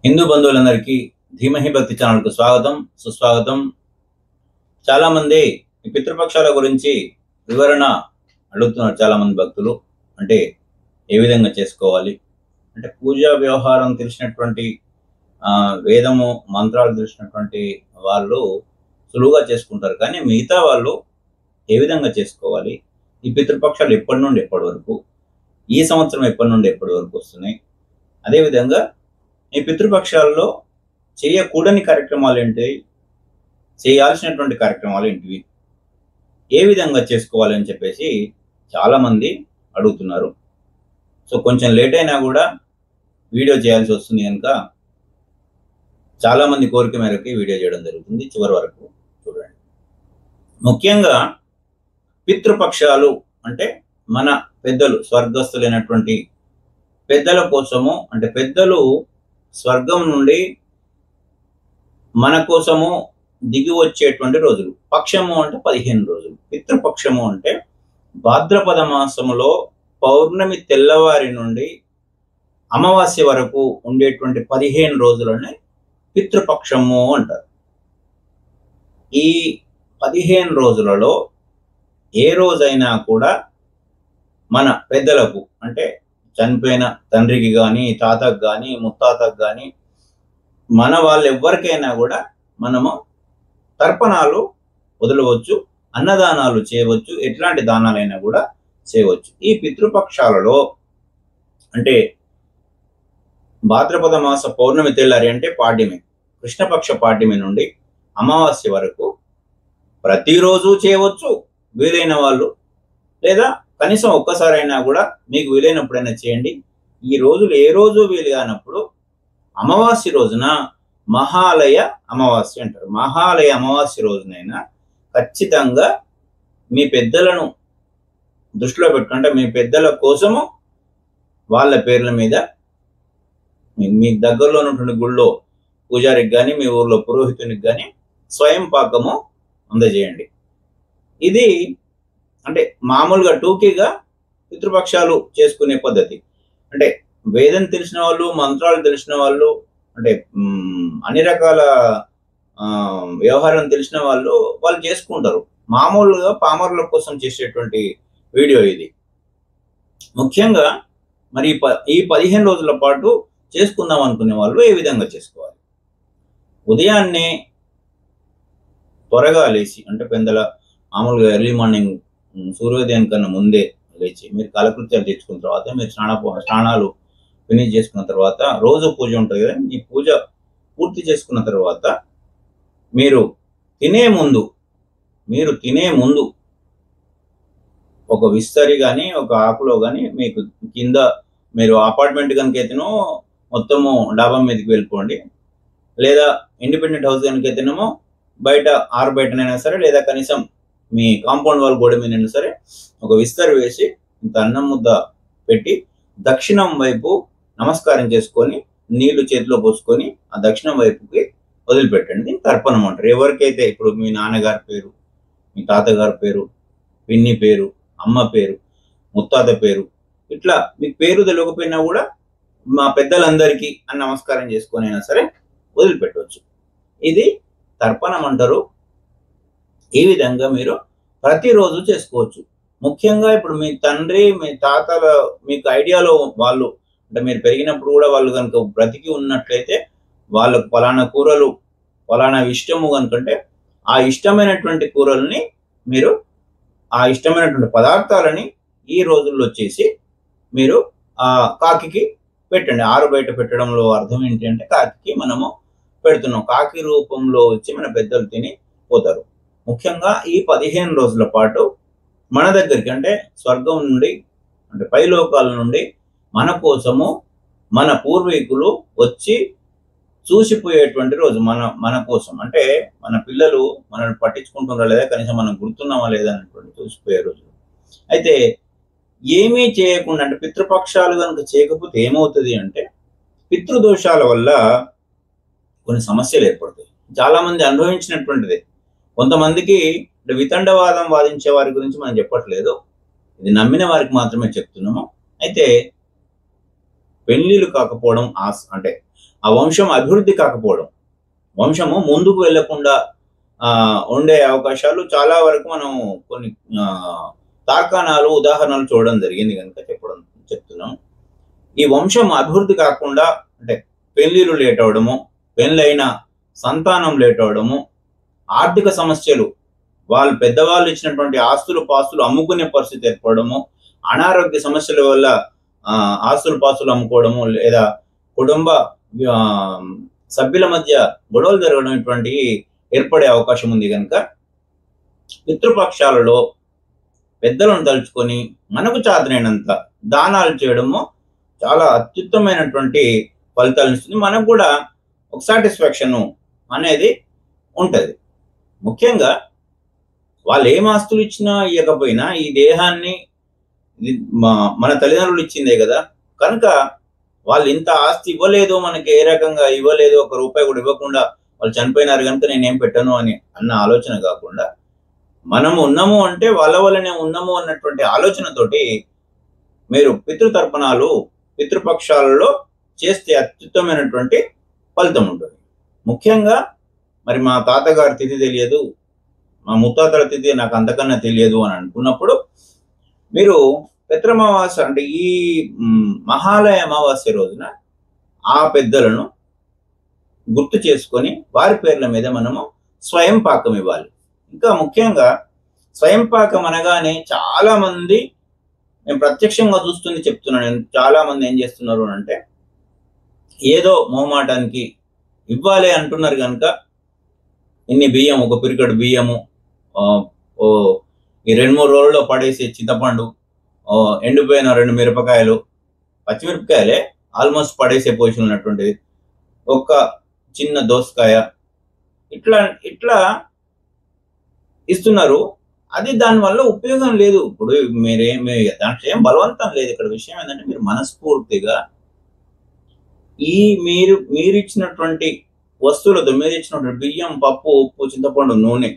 హిందూ బంధువులందరికీ ధీమహి భక్తి ఛానల్కు స్వాగతం సుస్వాగతం. చాలా మంది ఈ పితృపక్షాల గురించి వివరణ అడుగుతున్నారు. చాలా మంది భక్తులు అంటే ఏ విధంగా చేసుకోవాలి అంటే పూజా వ్యవహారం తెలిసినటువంటి వేదము మంత్రాలు తెలిసినటువంటి వాళ్ళు సులువుగా చేసుకుంటారు. కానీ మిగతా వాళ్ళు ఏ విధంగా చేసుకోవాలి, ఈ పితృపక్షాలు ఎప్పటి నుండి ఎప్పటి వరకు, ఈ సంవత్సరం ఎప్పటి నుండి ఎప్పటి వరకు వస్తున్నాయి, అదేవిధంగా ఈ పితృపక్షాల్లో చేయకూడని కార్యక్రమాలు ఏంటి, చేయాల్సినటువంటి కార్యక్రమాలు ఏంటివి, ఏ విధంగా చేసుకోవాలి అని చెప్పేసి చాలామంది అడుగుతున్నారు. సో కొంచెం లేట్ అయినా కూడా వీడియో చేయాల్సి వస్తుంది కనుక చాలామంది కోరిక మేరకు వీడియో చేయడం జరుగుతుంది. చివరి వరకు చూడండి. ముఖ్యంగా పితృపక్షాలు అంటే మన పెద్దలు, స్వర్గస్థులైనటువంటి పెద్దల కోసము, అంటే పెద్దలు స్వర్గం నుండి మన కోసము దిగి వచ్చేటువంటి రోజులు. పక్షము అంటే 15 రోజులు. పితృపక్షము అంటే భాద్రపద మాసములో పౌర్ణమి తెల్లవారి నుండి అమావాస్య వరకు ఉండేటువంటి 15 రోజులని పితృపక్షము అంటారు. ఈ 15 రోజులలో ఏ రోజైనా కూడా మన పెద్దలకు అంటే చనిపోయిన తండ్రికి కానీ, తాతకు కానీ, ముత్తాతకు కానీ, మన వాళ్ళు ఎవరికైనా కూడా మనము తర్పణాలు వదలవచ్చు, అన్నదానాలు చేయవచ్చు, ఎట్లాంటి దానాలైనా కూడా చేయవచ్చు. ఈ పితృపక్షాలలో అంటే భాద్రపద మాస పౌర్ణమి తెల్లారి అంటే పాడ్యమి, కృష్ణపక్ష పాడ్యమి నుండి అమావాస్య వరకు ప్రతిరోజు చేయవచ్చు వీలైన వాళ్ళు, లేదా కనీసం ఒక్కసారైనా కూడా మీకు వీలైనప్పుడైనా చేయండి. ఈ రోజులు ఏ రోజు వీలు కానప్పుడు అమావాస్య రోజున మహాలయ అమావాస్య అంటారు. మహాలయ అమావాస్య రోజునైనా ఖచ్చితంగా మీ పెద్దలను దృష్టిలో పెట్టుకుంటే మీ పెద్దల కోసము వాళ్ళ పేర్ల మీద మీ దగ్గరలో ఉన్నటువంటి గుళ్ళో పూజారికి కానీ, మీ ఊర్లో పురోహితునికి కానీ స్వయం పాకము అందజేయండి. ఇది అంటే మామూలుగా టూకీగా పితృపక్షాలు చేసుకునే పద్ధతి. అంటే వేదం తెలిసిన వాళ్ళు, మంత్రాలు తెలిసిన వాళ్ళు, అంటే అన్ని రకాల వ్యవహారం తెలిసిన వాళ్ళు చేసుకుంటారు. మామూలుగా పామరుల కోసం చేసేటువంటి వీడియో ఇది. ముఖ్యంగా మరి ఈ 15 రోజుల పాటు చేసుకుందాం అనుకునే వాళ్ళు ఏ విధంగా చేసుకోవాలి? ఉదయాన్నే త్వరగా లేచి, అంటే పెందల మామూలుగా ఎర్లీ మార్నింగ్ సూర్యోదయం కన్నా ముందే లేచి మీరు కాలకృత్యాలు తెచ్చుకున్న తర్వాత, మీరు స్నానాలు ఫినిష్ చేసుకున్న తర్వాత, రోజు పూజ ఉంటుంది కదా, ఈ పూజ పూర్తి చేసుకున్న తర్వాత మీరు తినే ముందు ఒక విస్తరి కానీ, ఒక ఆకులో కానీ, మీకు కింద మీరు అపార్ట్మెంట్ కనుకైతేనో మొత్తము డాబా మీదకి వెళ్ళిపోండి, లేదా ఇండిపెండెంట్ హౌస్ కనుకైతేనేమో బయట బయటనైనా సరే, లేదా కనీసం మీ కాంపౌండ్ వాల్ గోడ మీదైనా సరే ఒక విస్తరి వేసి ఇంత అన్నం ముద్ద పెట్టి దక్షిణం వైపు నమస్కారం చేసుకొని నీళ్లు చేతిలో పోసుకొని ఆ దక్షిణం వైపుకి వదిలిపెట్టండి. దీన్ని తర్పణం అంటారు. ఎవరికైతే ఇప్పుడు మీ నాన్నగారి పేరు, మీ తాతగారి పేరు, పిన్ని పేరు, అమ్మ పేరు, ముత్తాత పేరు, ఇట్లా మీకు పేరు తెలియకపోయినా కూడా మా పెద్దలందరికీ అని నమస్కారం చేసుకొని అయినా సరే వదిలిపెట్టవచ్చు. ఇది తర్పణం అంటారు. ఈ విధంగా మీరు ప్రతిరోజు చేసుకోవచ్చు. ముఖ్యంగా ఇప్పుడు మీ తండ్రి, మీ తాతల మీకు ఐడియాలో వాళ్ళు, అంటే మీరు పెరిగినప్పుడు కూడా వాళ్ళు కనుక బ్రతికి ఉన్నట్లయితే వాళ్ళకు ఫలానా కూరలు, ఫలానా ఇష్టము కనుకంటే ఆ ఇష్టమైనటువంటి కూరల్ని మీరు, ఆ ఇష్టమైనటువంటి పదార్థాలని ఈ రోజుల్లో చేసి మీరు ఆ కాకికి పెట్టండి. బయట పెట్టడంలో అర్థం ఏంటి అంటే కాకికి మనము పెడుతున్నాం, కాకి రూపంలో వచ్చి మన పెద్దలు తిని పోతారు. ముఖ్యంగా ఈ 15 రోజుల పాటు మన దగ్గరికి, అంటే స్వర్గం నుండి, అంటే పైలోకాల నుండి మన కోసము మన పూర్వీకులు వచ్చి చూసిపోయేటువంటి రోజు. మన కోసం అంటే మన పిల్లలు మనల్ని పట్టించుకుంటున్నారా లేదా, కనీసం మనం గుర్తున్నామా లేదా అనేటువంటి చూసిపోయే రోజు. అయితే ఏమీ చేయకుండా, అంటే పితృపక్షాలు కనుక చేయకపోతే ఏమవుతుంది అంటే పితృదోషాల వల్ల కొన్ని సమస్యలు ఏర్పడతాయి. చాలామంది అనుభవించినటువంటిది. కొంతమందికి వితండవాదం వాదించే వారి గురించి మనం చెప్పట్లేదు, ఇది నమ్మిన వారికి మాత్రమే చెప్తున్నాము. అయితే పెళ్లిళ్ళు కాకపోవడం, అంటే ఆ వంశం అభివృద్ధి కాకపోవడం, వంశము ముందుకు వెళ్లకుండా ఉండే అవకాశాలు చాలా వరకు మనం కొన్ని తార్కాణాలు ఉదాహరణలు చూడడం జరిగింది కనుక చెప్తున్నాం. ఈ వంశం అభివృద్ధి కాకుండా అంటే పెళ్లిళ్ళు లేట్ అవడము, పెళ్ళైన సంతానం లేట్ అవడము, ఆర్థిక సమస్యలు, వాళ్ళు పెద్దవాళ్ళు ఇచ్చినటువంటి ఆస్తులు పాస్తులు అమ్ముకునే పరిస్థితి ఏర్పడము, అనారోగ్య సమస్యల వల్ల ఆస్తులు పాస్తులు అమ్ముకోవడము, లేదా కుటుంబ సభ్యుల మధ్య గొడవలు జరగడం ఇటువంటివి ఏర్పడే అవకాశం ఉంది కనుక పితృపక్షాలలో పెద్దలను తలుచుకొని మనకు చాతనైనంత దానాలు చేయడము చాలా అత్యుత్తమైనటువంటి ఫలితాలను ఇస్తుంది. మనకు కూడా ఒక సాటిస్ఫాక్షన్ అనేది ఉంటుంది. ముఖ్యంగా వాళ్ళు ఏం ఆస్తులు ఇచ్చినా ఇవ్వకపోయినా ఈ దేహాన్ని మన తల్లిదండ్రులు ఇచ్చిందే కదా, కనుక వాళ్ళు ఇంత ఆస్తి ఇవ్వలేదు, మనకి ఏ రకంగా ఇవ్వలేదు, ఒక రూపాయి కూడా ఇవ్వకుండా వాళ్ళు చనిపోయినారు కనుక నేనేం పెట్టను అని అన్న ఆలోచన కాకుండా మనము ఉన్నాము అంటే వాళ్ళ వల్లనే ఉన్నాము అన్నటువంటి ఆలోచనతోటి మీరు పితృతర్పణాలు పితృపక్షాలలో చేస్తే అత్యుత్తమైనటువంటి ఫలితం ఉంటుంది. ముఖ్యంగా మరి మా తాతగారి తిథి తెలియదు, మా ముత్తాతల తిథి నాకు అంతకన్నా తెలియదు అని అనుకున్నప్పుడు మీరు పితృమావాస్య అంటే ఈ మహాలయ అమావాస్య రోజున ఆ పెద్దలను గుర్తు చేసుకొని వారి పేర్ల మీద మనము స్వయం పాకం ఇవ్వాలి. ఇంకా ముఖ్యంగా స్వయం పాకం అనగానే చాలా మంది, నేను ప్రత్యక్షంగా చూస్తుంది చెప్తున్నాను, చాలా మంది ఏం చేస్తున్నారు అంటే ఏదో మొహమాటానికి ఇవ్వాలి అంటున్నారు కనుక ఇన్ని బియ్యం, ఒక పిరికడు బియ్యము, ఈ 2-3 రోజుల్లో పడేసే చింతపండు, ఎండిపోయిన 2 మిరపకాయలు, పచ్చిమిరపకాయలే ఆల్మోస్ట్ పడేసే పొజిషన్ ఉన్నటువంటిది, ఒక చిన్న దోసకాయ, ఇట్లా ఇస్తున్నారు. అది దానివల్ల ఉపయోగం లేదు. ఇప్పుడు దాంట్లో ఏం బలవంతం లేదు. ఇక్కడ విషయం ఏంటంటే మీరు మనస్ఫూర్తిగా మీరు ఇచ్చినటువంటి వస్తువులతో, మీరు ఇచ్చినటువంటి బియ్యం, పప్పు, ఉప్పు, చింతపండు, నూనె,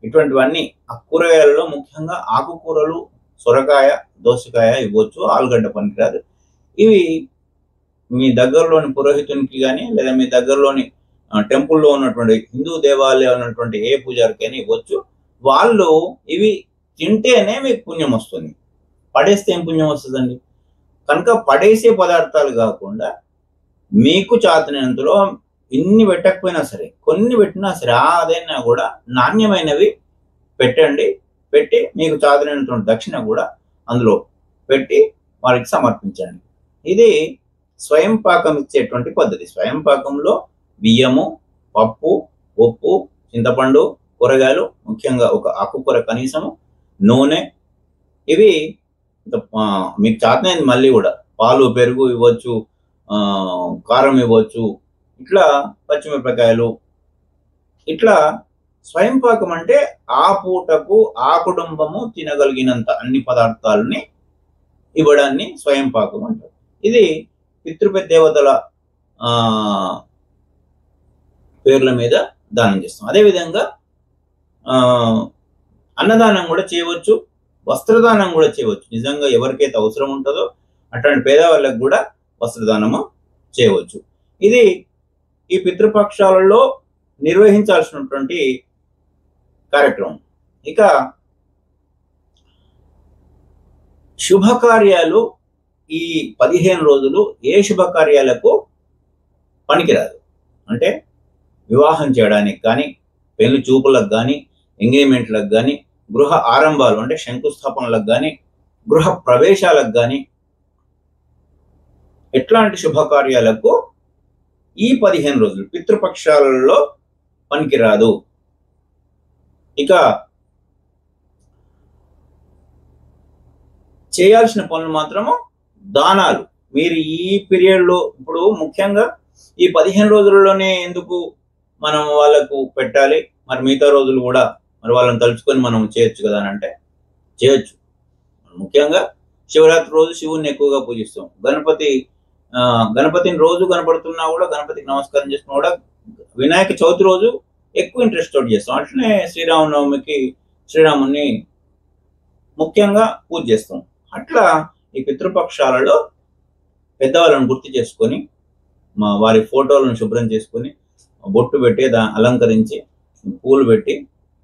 ఇటువంటివన్నీ ఆ కూరగాయలలో ముఖ్యంగా ఆకుకూరలు, సొరకాయ, దోసకాయ ఇవ్వచ్చు, ఆలుగడ్డ పనికిరాదు. ఇవి మీ దగ్గరలోని పురోహితునికి కానీ లేదా మీ దగ్గరలోని టెంపుల్లో ఉన్నటువంటి హిందూ దేవాలయం ఉన్నటువంటి ఏ పూజారికైనా ఇవ్వచ్చు. వాళ్ళు ఇవి తింటేనే మీకు పుణ్యం వస్తుంది, పడేస్తే ఏం పుణ్యం వస్తుందండి? కనుక పడేసే పదార్థాలు కాకుండా మీకు చాతనంతలో ఇన్ని పెట్టకపోయినా సరే, కొన్ని పెట్టినా సరే, అదైనా కూడా నాణ్యమైనవి పెట్టండి. పెట్టి మీకు చాతనైనటువంటి దక్షిణ కూడా అందులో పెట్టి వారికి సమర్పించండి. ఇది స్వయం పాకం ఇచ్చేటువంటి పద్ధతి. స్వయం పాకంలో బియ్యము, పప్పు, ఉప్పు, చింతపండు, కూరగాయలు, ముఖ్యంగా ఒక ఆకుకూర కనీసము, నూనె, ఇవి మీకు చాతనైంది. మళ్ళీ కూడా పాలు, పెరుగు ఇవ్వచ్చు, కారం ఇవ్వచ్చు, ఇట్లా పచ్చిమిరపకాయలు, ఇట్లా స్వయం పాకం అంటే ఆ పూటకు ఆ కుటుంబము తినగలిగినంత అన్ని పదార్థాలని ఇవ్వడాన్ని స్వయం పాకం అంటారు. ఇది పితృదేవతల పేర్ల మీద దానం చేస్తాం. అదేవిధంగా అన్నదానం కూడా చేయవచ్చు, వస్త్రదానం కూడా చేయవచ్చు. నిజంగా ఎవరికైతే అవసరం ఉంటుందో అట్లాంటి పేదవాళ్ళకు కూడా వస్త్రదానము చేయవచ్చు. ఇది ఈ పితృపక్షాలలో నిర్వహించాల్సినటువంటి కార్యక్రమం. ఇక శుభకార్యాలు ఈ 15 రోజులు ఏ శుభకార్యాలకు పనికిరాదు. అంటే వివాహం చేయడానికి కానీ, పెళ్లి చూపులకు కానీ, ఎంగేజ్మెంట్లకు కానీ, గృహ ఆరంభాలు అంటే శంకుస్థాపనలకు కానీ, గృహ ప్రవేశాలకు కానీ, ఎట్లాంటి శుభకార్యాలకు ఈ 15 రోజులు పితృపక్షాలలో పనికిరాదు. ఇక చేయాల్సిన పనులు మాత్రము దానాలు. మీరు ఈ పీరియడ్లో, ఇప్పుడు ముఖ్యంగా ఈ 15 రోజుల్లోనే ఎందుకు మనం వాళ్ళకు పెట్టాలి, మరి మిగతా రోజులు కూడా మరి వాళ్ళని తలుచుకొని మనం చేయొచ్చు కదా అని అంటే చేయొచ్చు. ముఖ్యంగా శివరాత్రి రోజు శివుణ్ణి ఎక్కువగా పూజిస్తాం. గణపతిని రోజు కనపడుతున్నా కూడా గణపతికి నమస్కారం చేసుకున్నా కూడా వినాయక చవితి రోజు ఎక్కువ ఇంట్రెస్ట్ తోటి చేస్తాం. అట్లనే శ్రీరామనవమికి శ్రీరాముని ముఖ్యంగా పూజ చేస్తాం. అట్లా ఈ పితృపక్షాలలో పెద్దవాళ్ళను గుర్తు చేసుకొని వారి ఫోటోలను శుభ్రం చేసుకుని బొట్టు పెట్టి అలంకరించి పూలు పెట్టి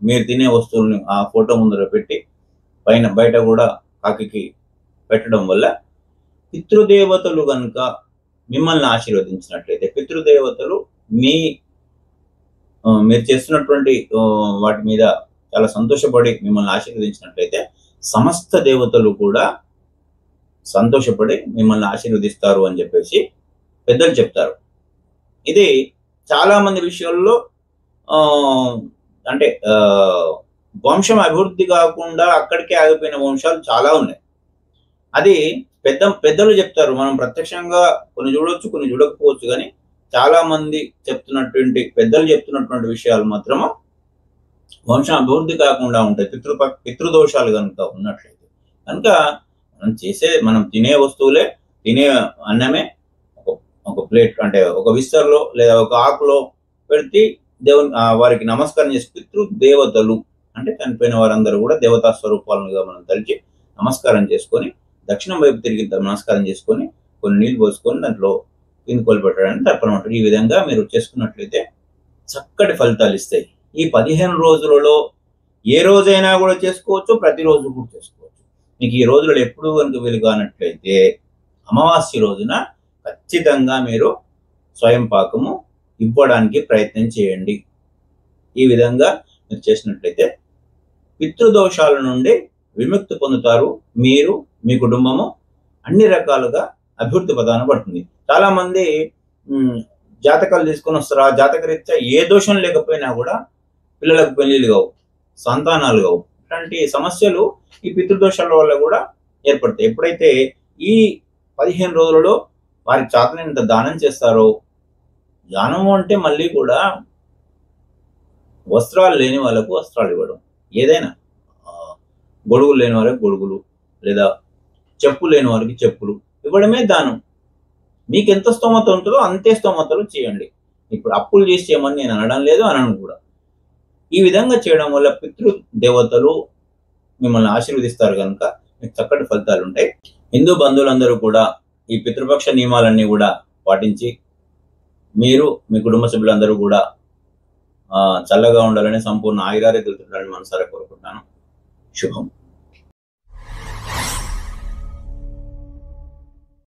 మీరు తినే వస్తువులను ఆ ఫోటో ముందర పెట్టి బయట కూడా కాకి పెట్టడం వల్ల పితృదేవతలు కనుక మిమ్మల్ని ఆశీర్వదించినట్లయితే, పితృదేవతలు మీరు చేస్తున్నటువంటి వాటి మీద చాలా సంతోషపడి మిమ్మల్ని ఆశీర్వదించినట్లయితే సమస్త దేవతలు కూడా సంతోషపడి మిమ్మల్ని ఆశీర్వదిస్తారు అని చెప్పేసి పెద్దలు చెప్తారు. ఇది చాలా మంది విషయాల్లో అంటే వంశం అభివృద్ధి కాకుండా అక్కడికే ఆగిపోయిన వంశాలు చాలా ఉన్నాయి. అది పెద్దలు చెప్తారు. మనం ప్రత్యక్షంగా కొన్ని చూడొచ్చు, కొన్ని చూడకపోవచ్చు, కానీ చాలా మంది పెద్దలు చెప్తున్నటువంటి విషయాలు మాత్రము వంశం అభివృద్ధి కాకుండా ఉంటాయి పితృదోషాలు కనుక ఉన్నట్లయితే. కనుక మనం తినే వస్తువులే, తినే అన్నమే ఒక ప్లేట్ అంటే ఒక విస్తర్లో లేదా ఒక ఆకులో పెడితే వారికి నమస్కారం చేసి, పితృదేవతలు అంటే చనిపోయిన వారందరూ కూడా దేవతా స్వరూపాలుగా మనం తలిచి నమస్కారం చేసుకొని దక్షిణం వైపు తిరిగి నమస్కారం చేసుకొని కొన్ని నీళ్ళు పోసుకొని దాంట్లో కింద కొలిపెట్టడానికి తర్పణం అంటారు. ఈ విధంగా మీరు చేసుకున్నట్లయితే చక్కటి ఫలితాలు ఇస్తాయి. ఈ 15 రోజులలో ఏ రోజైనా కూడా చేసుకోవచ్చు, ప్రతిరోజు కూడా చేసుకోవచ్చు. మీకు ఈ రోజులలో ఎప్పుడు కనుక వీలు కానట్లయితే అమావాస్య రోజున ఖచ్చితంగా మీరు స్వయం పాకము ఇవ్వడానికి ప్రయత్నం చేయండి. ఈ విధంగా మీరు చేసినట్లయితే పితృదోషాల నుండి విముక్తి పొందుతారు. మీరు, మీ కుటుంబము అన్ని రకాలుగా అభివృద్ధి పదాన పడుతుంది. చాలా మంది జాతకాలు తీసుకొని వస్తారు. ఆ జాతకరీత్యా ఏ దోషం లేకపోయినా కూడా పిల్లలకు పెళ్లిళ్ళు కావు, సంతానాలు కావు. ఇట్లాంటి సమస్యలు ఈ పితృదోషాల వల్ల కూడా ఏర్పడతాయి. ఎప్పుడైతే ఈ 15 రోజులలో వారికి చాతనైనంత దానం చేస్తారో, దానము అంటే మళ్ళీ కూడా వస్త్రాలు లేని వాళ్ళకు వస్త్రాలు ఇవ్వడం, ఏదైనా గొడుగులు లేని వారికి గొడుగులు, లేదా చెప్పులు లేని వారికి చెప్పులు ఇవ్వడమే దానం. మీకు ఎంత స్తోమత ఉంటుందో అంతే స్తోమతలు చేయండి. ఇప్పుడు అప్పులు చేసి చేయమని నేను అనడం లేదు, అనను కూడా. ఈ విధంగా చేయడం వల్ల పితృదేవతలు మిమ్మల్ని ఆశీర్వదిస్తారు కనుక మీకు చక్కటి ఫలితాలు ఉంటాయి. హిందూ బంధువులందరూ కూడా ఈ పితృపక్ష నియమాలన్నీ కూడా పాటించి మీరు, మీ కుటుంబ సభ్యులందరూ కూడా చల్లగా ఉండాలని, సంపూర్ణ ఆయురారోగ్యాలతో ఉండాలని మనసారా కోరుకుంటున్నాను. శుభం.